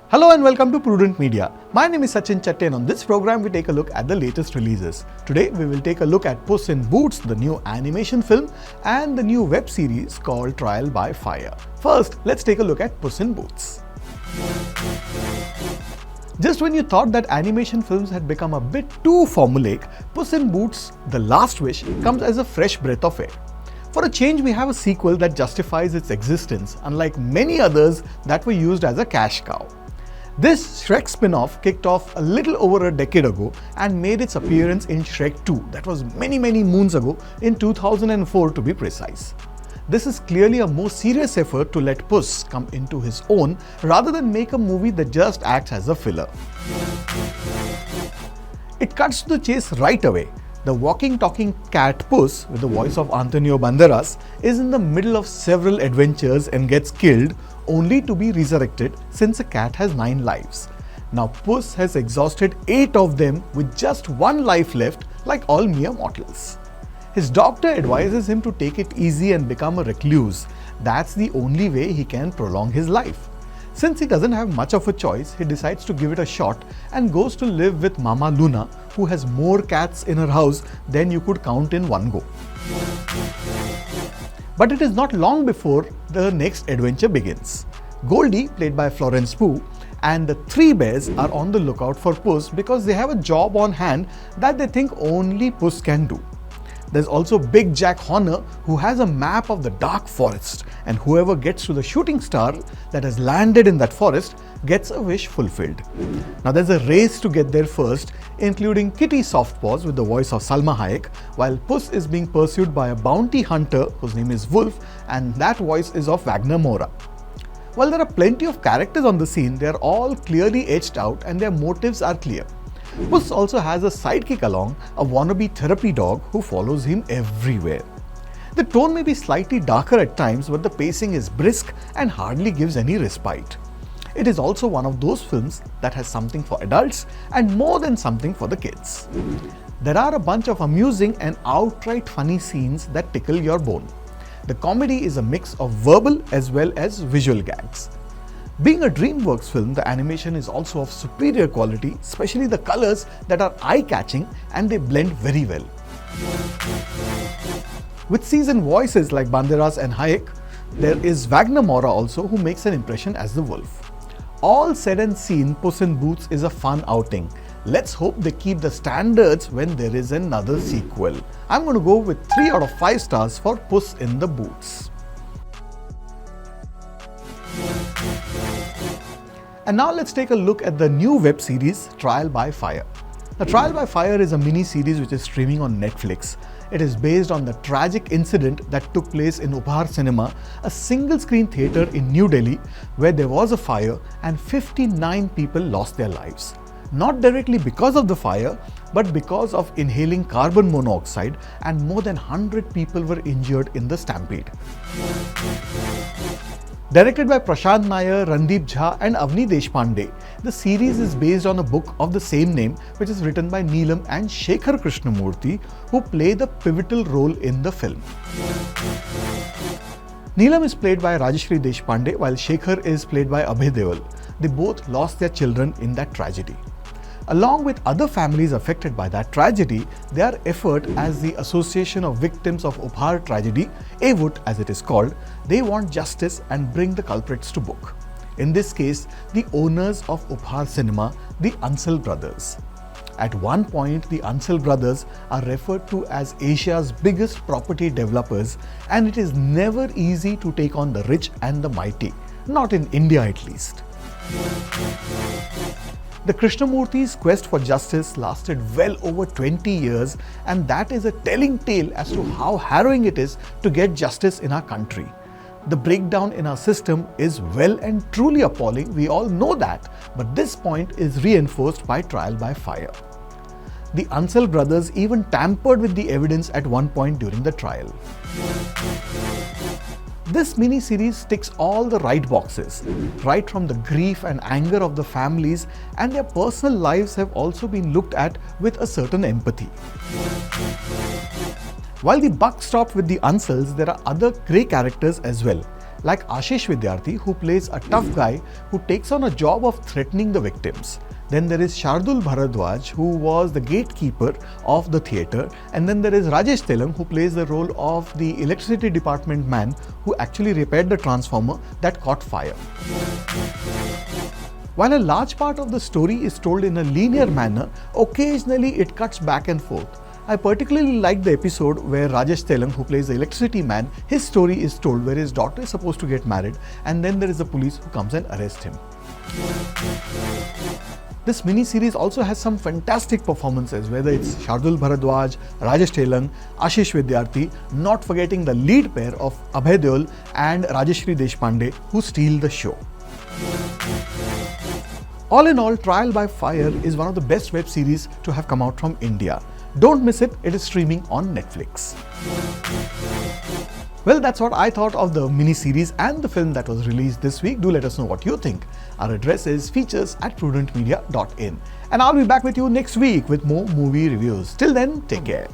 Hello and welcome to Prudent Media. My name is Sachin Chatte and on this program we take a look at the latest releases. Today we will take a look at Puss in Boots, the new animation film, and the new web series called Trial by Fire. First, let's take a look at Puss in Boots. Just when you thought that animation films had become a bit too formulaic, Puss in Boots, The Last Wish comes as a fresh breath of air. For a change, we have a sequel that justifies its existence, unlike many others that were used as a cash cow. This Shrek spin-off kicked off a little over a decade ago and made its appearance in Shrek 2, that was many moons ago, in 2004 to be precise. This is clearly a more serious effort to let Puss come into his own rather than make a movie that just acts as a filler. It cuts to the chase right away. The walking talking cat Puss, with the voice of Antonio Banderas, is in the middle of several adventures and gets killed only to be resurrected since a cat has 9 lives. Now Puss has exhausted 8 of them with just 1 life left, like all mere mortals. His doctor advises him to take it easy and become a recluse. That's the only way he can prolong his life. Since he doesn't have much of a choice, he decides to give it a shot and goes to live with Mama Luna, who has more cats in her house than you could count in one go. But it is not long before the next adventure begins. Goldie, played by Florence Pugh, and the 3 bears are on the lookout for Puss because they have a job on hand that they think only Puss can do. There's also Big Jack Horner, who has a map of the dark forest, and whoever gets to the shooting star that has landed in that forest gets a wish fulfilled. Now there's a race to get there first, including Kitty Softpaws with the voice of Salma Hayek, while Puss is being pursued by a bounty hunter whose name is Wolf, and that voice is of Wagner Moura. While there are plenty of characters on the scene, they are all clearly etched out and their motives are clear. Puss also has a sidekick along, a wannabe therapy dog who follows him everywhere. The tone may be slightly darker at times, but the pacing is brisk and hardly gives any respite. It is also one of those films that has something for adults and more than something for the kids. There are a bunch of amusing and outright funny scenes that tickle your bone. The comedy is a mix of verbal as well as visual gags. Being a DreamWorks film, the animation is also of superior quality, especially the colors that are eye-catching and they blend very well. With seasoned voices like Banderas and Hayek, there is Wagner Moura also, who makes an impression as the wolf. All said and seen, Puss in Boots is a fun outing. Let's hope they keep the standards when there is another sequel. I'm going to go with 3 out of 5 stars for Puss in the Boots. And now let's take a look at the new web series Trial by Fire. The Trial by Fire is a mini series which is streaming on Netflix. It is based on the tragic incident that took place in Ubhar Cinema, a single screen theatre in New Delhi, where there was a fire and 59 people lost their lives. Not directly because of the fire, but because of inhaling carbon monoxide, and more than 100 people were injured in the stampede. Directed by Prashant Nair, Randeep Jha and Avni Deshpande, the series is based on a book of the same name which is written by Neelam and Shekhar Krishnamurthy, who play the pivotal role in the film. Neelam is played by Rajashri Deshpande while Shekhar is played by Abhay Deol. They both lost their children in that tragedy. Along with other families affected by that tragedy, their effort as the Association of Victims of Ubhar Tragedy, AVUT as it is called, they want justice and bring the culprits to book. In this case, the owners of Ubhar Cinema, the Ansal brothers. At one point, the Ansal brothers are referred to as Asia's biggest property developers, and it is never easy to take on the rich and the mighty, not in India at least. The Krishnamurthy's quest for justice lasted well over 20 years, and that is a telling tale as to how harrowing it is to get justice in our country. The breakdown in our system is well and truly appalling, we all know that, but this point is reinforced by Trial by Fire. The Ansal brothers even tampered with the evidence at one point during the trial. This mini-series ticks all the right boxes, right from the grief and anger of the families, and their personal lives have also been looked at with a certain empathy. While the buck stopped with the Ansals, there are other grey characters as well, like Ashish Vidyarthi, who plays a tough guy who takes on a job of threatening the victims. Then there is Shardul Bharadwaj, who was the gatekeeper of the theatre. And then there is Rajesh Telang, who plays the role of the electricity department man who actually repaired the transformer that caught fire. While a large part of the story is told in a linear manner, occasionally it cuts back and forth. I particularly like the episode where Rajesh Telang, who plays the electricity man, his story is told where his daughter is supposed to get married, and then there is the police who comes and arrests him. This mini-series also has some fantastic performances, whether it's Shardul Bharadwaj, Rajesh Telang, Ashish Vidyarthi, not forgetting the lead pair of Abhay Deol and Rajeshri Deshpande, who steal the show. All in all, Trial by Fire is one of the best web series to have come out from India. Don't miss it, it is streaming on Netflix. Well, that's what I thought of the mini-series and the film that was released this week. Do let us know what you think. Our address is features@prudentmedia.in. And I'll be back with you next week with more movie reviews. Till then, take care.